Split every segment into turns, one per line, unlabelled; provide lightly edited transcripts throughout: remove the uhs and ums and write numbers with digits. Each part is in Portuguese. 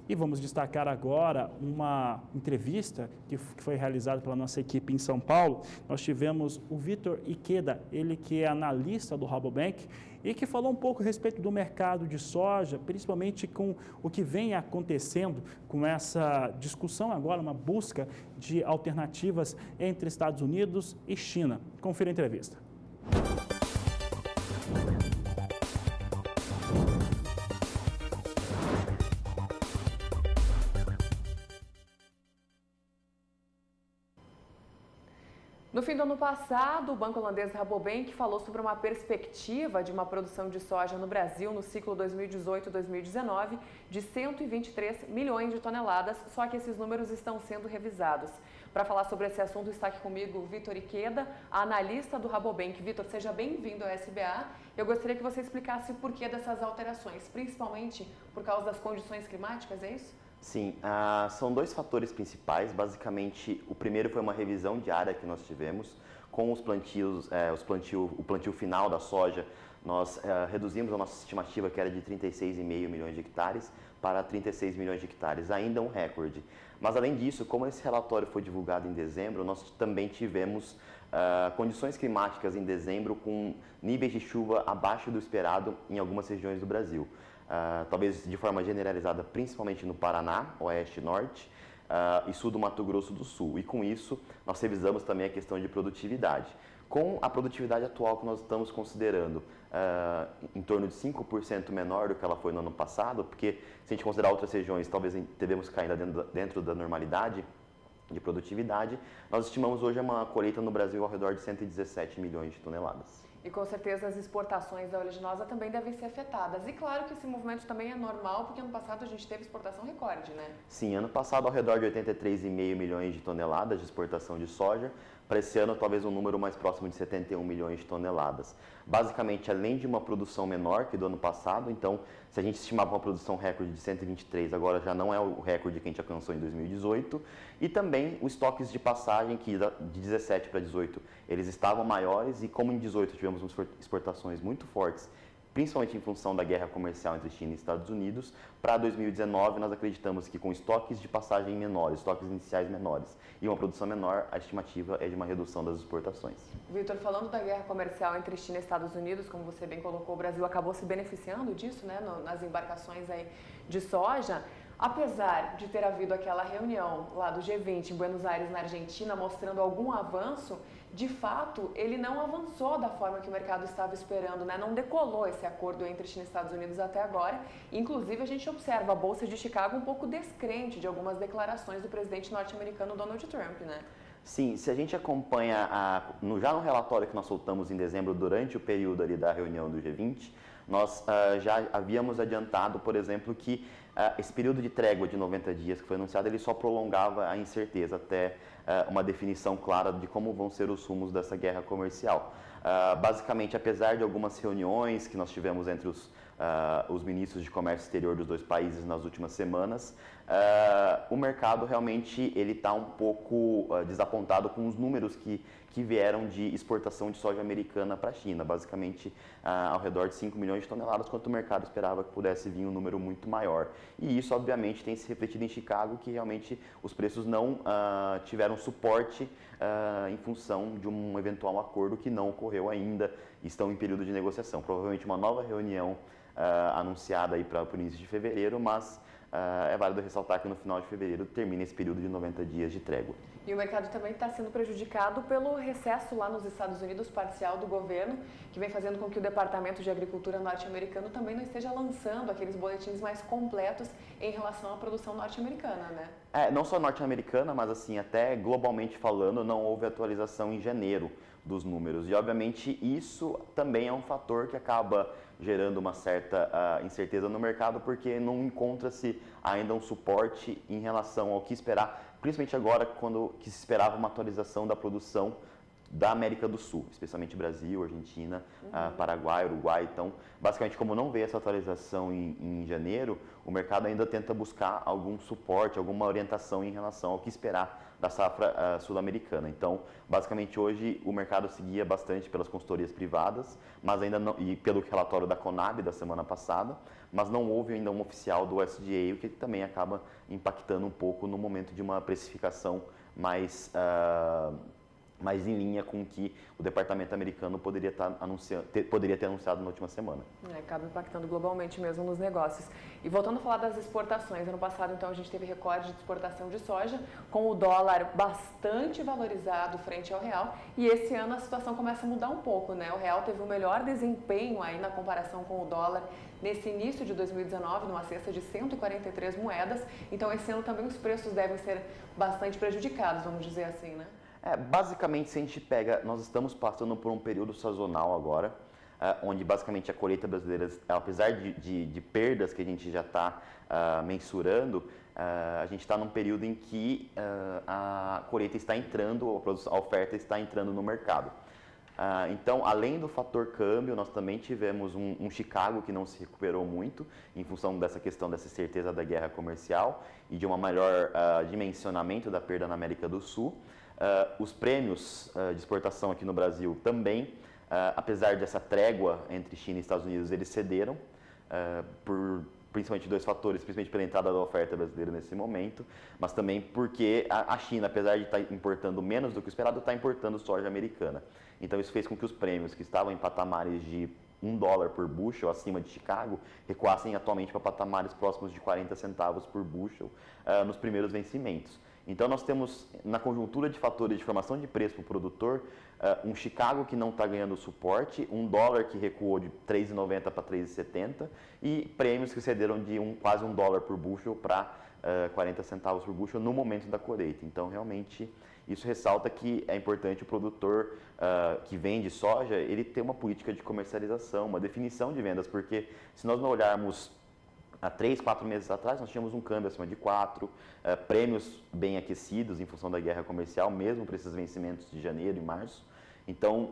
E vamos destacar agora uma entrevista que foi realizada pela nossa equipe em São Paulo. Nós tivemos o Vitor Ikeda, ele que é analista do Rabobank e que falou um pouco a respeito do mercado de soja, principalmente com o que vem acontecendo com essa discussão agora, uma busca de alternativas entre Estados Unidos e China. Confira a entrevista.
No fim do ano passado, o banco holandês Rabobank falou sobre uma perspectiva de uma produção de soja no Brasil no ciclo 2018-2019 de 123 milhões de toneladas, só que esses números estão sendo revisados. Para falar sobre esse assunto, está aqui comigo o Vitor Ikeda, analista do Rabobank. Vitor, seja bem-vindo ao SBA. Eu gostaria que você explicasse o porquê dessas alterações, principalmente por causa das condições climáticas, é isso?
Sim, são dois fatores principais. Basicamente, o primeiro foi uma revisão diária que nós tivemos com os plantios, o plantio final da soja. Nós reduzimos a nossa estimativa, que era de 36,5 milhões de hectares, para 36 milhões de hectares, ainda um recorde. Mas, além disso, como esse relatório foi divulgado em dezembro, nós também tivemos condições climáticas em dezembro com níveis de chuva abaixo do esperado em algumas regiões do Brasil. Talvez de forma generalizada, principalmente no Paraná, Oeste e Norte, e Sul do Mato Grosso do Sul. E com isso, nós revisamos também a questão de produtividade. Com a produtividade atual que nós estamos considerando em torno de 5% menor do que ela foi no ano passado, porque se a gente considerar outras regiões, talvez devemos cair dentro da normalidade de produtividade, nós estimamos hoje uma colheita no Brasil ao redor de 117 milhões de toneladas.
E com certeza as exportações da oleaginosa também devem ser afetadas. E claro que esse movimento também é normal, porque ano passado a gente teve exportação recorde, né?
Sim, ano passado ao redor de 83,5 milhões de toneladas de exportação de soja. Para esse ano, talvez um número mais próximo de 71 milhões de toneladas. Basicamente, além de uma produção menor que do ano passado, então, se a gente estimava uma produção recorde de 123, agora já não é o recorde que a gente alcançou em 2018. E também os estoques de passagem, que de 17 para 18, eles estavam maiores, e como em 18 tivemos exportações muito fortes, principalmente em função da guerra comercial entre China e Estados Unidos, para 2019 nós acreditamos que com estoques de passagem menores, estoques iniciais menores e uma produção menor, a estimativa é de uma redução das exportações.
Vitor, falando da guerra comercial entre China e Estados Unidos, como você bem colocou, o Brasil acabou se beneficiando disso, né, nas embarcações aí de soja. Apesar de ter havido aquela reunião lá do G20 em Buenos Aires, na Argentina, mostrando algum avanço, de fato, ele não avançou da forma que o mercado estava esperando, né? Não decolou esse acordo entre China e Estados Unidos até agora. Inclusive, a gente observa a Bolsa de Chicago um pouco descrente de algumas declarações do presidente norte-americano Donald Trump, né?
Sim, se a gente acompanha já no relatório que nós soltamos em dezembro, durante o período ali da reunião do G20, nós já havíamos adiantado, por exemplo, que esse período de trégua de 90 dias que foi anunciado, ele só prolongava a incerteza até uma definição clara de como vão ser os rumos dessa guerra comercial. Basicamente, apesar de algumas reuniões que nós tivemos entre os ministros de comércio exterior dos dois países nas últimas semanas, o mercado realmente ele está um pouco desapontado com os números que vieram de exportação de soja americana para a China, basicamente ao redor de 5 milhões de toneladas, enquanto o mercado esperava que pudesse vir um número muito maior. E isso, obviamente, tem se refletido em Chicago, que realmente os preços não tiveram suporte em função de um eventual acordo que não ocorreu ainda, estão em período de negociação. Provavelmente uma nova reunião anunciada aí para o início de fevereiro, mas é válido ressaltar que no final de fevereiro termina esse período de 90 dias de trégua.
E o mercado também está sendo prejudicado pelo recesso lá nos Estados Unidos parcial do governo, que vem fazendo com que o Departamento de Agricultura norte-americano também não esteja lançando aqueles boletins mais completos em relação à produção norte-americana, né?
Não só norte-americana, mas assim, até globalmente falando, não houve atualização em janeiro dos números. E, obviamente, isso também é um fator que acaba gerando uma certa incerteza no mercado, porque não encontra-se ainda um suporte em relação ao que esperar, principalmente agora, quando que se esperava uma atualização da produção da América do Sul, especialmente Brasil, Argentina, Paraguai, Uruguai. Então, basicamente, como não veio essa atualização em janeiro, o mercado ainda tenta buscar algum suporte, alguma orientação em relação ao que esperar da safra sul-americana. Então, basicamente, hoje o mercado seguia bastante pelas consultorias privadas, mas ainda não, e pelo relatório da Conab da semana passada, mas não houve ainda um oficial do USDA, o que também acaba impactando um pouco no momento de uma precificação mais em linha com o que o departamento americano poderia ter anunciado na última semana.
Acaba impactando globalmente mesmo nos negócios. E voltando a falar das exportações, ano passado então a gente teve recorde de exportação de soja, com o dólar bastante valorizado frente ao real, e esse ano a situação começa a mudar um pouco, né? O real teve um melhor desempenho aí na comparação com o dólar nesse início de 2019, numa cesta de 143 moedas, então esse ano também os preços devem ser bastante prejudicados, vamos dizer assim, né?
Basicamente, se a gente pega, nós estamos passando por um período sazonal agora, onde basicamente a colheita brasileira, apesar de perdas que a gente já está mensurando, a gente está num período em que a colheita está entrando, a oferta está entrando no mercado. Então, além do fator câmbio, nós também tivemos um Chicago que não se recuperou muito em função dessa questão dessa certeza da guerra comercial e de um maior dimensionamento da perda na América do Sul. Os prêmios de exportação aqui no Brasil também, apesar dessa trégua entre China e Estados Unidos, eles cederam por principalmente dois fatores, principalmente pela entrada da oferta brasileira nesse momento, mas também porque a China, apesar de estar importando menos do que o esperado, está importando soja americana. Então isso fez com que os prêmios que estavam em patamares de $1 por bushel acima de Chicago recuassem atualmente para patamares próximos de 40 centavos por bushel nos primeiros vencimentos. Então, nós temos, na conjuntura de fatores de formação de preço para o produtor, um Chicago que não está ganhando suporte, um dólar que recuou de 3,90 para 3,70 e prêmios que cederam de quase $1 por bushel para 40 centavos por bushel no momento da colheita. Então, realmente, isso ressalta que é importante o produtor que vende soja, ele ter uma política de comercialização, uma definição de vendas, porque se nós não olharmos há 3, 4 meses atrás, nós tínhamos um câmbio acima de 4, prêmios bem aquecidos em função da guerra comercial, mesmo para esses vencimentos de janeiro e março. Então,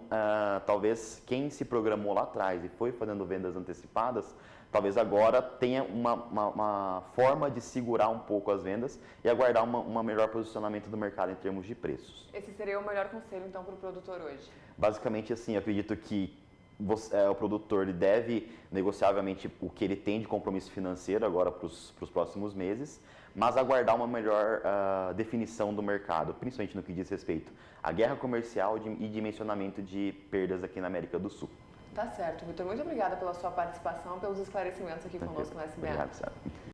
talvez quem se programou lá atrás e foi fazendo vendas antecipadas, talvez agora tenha uma forma de segurar um pouco as vendas e aguardar um melhor posicionamento do mercado em termos de preços.
Esse seria o melhor conselho, então, para o produtor hoje?
Basicamente, assim, eu acredito que o produtor ele deve negociar, obviamente, o que ele tem de compromisso financeiro agora para os próximos meses, mas aguardar uma melhor definição do mercado, principalmente no que diz respeito à guerra comercial e dimensionamento de perdas aqui na América do Sul.
Tá certo, Vitor. Muito obrigada pela sua participação, pelos esclarecimentos aqui conosco no SBA.
Obrigado, Sara.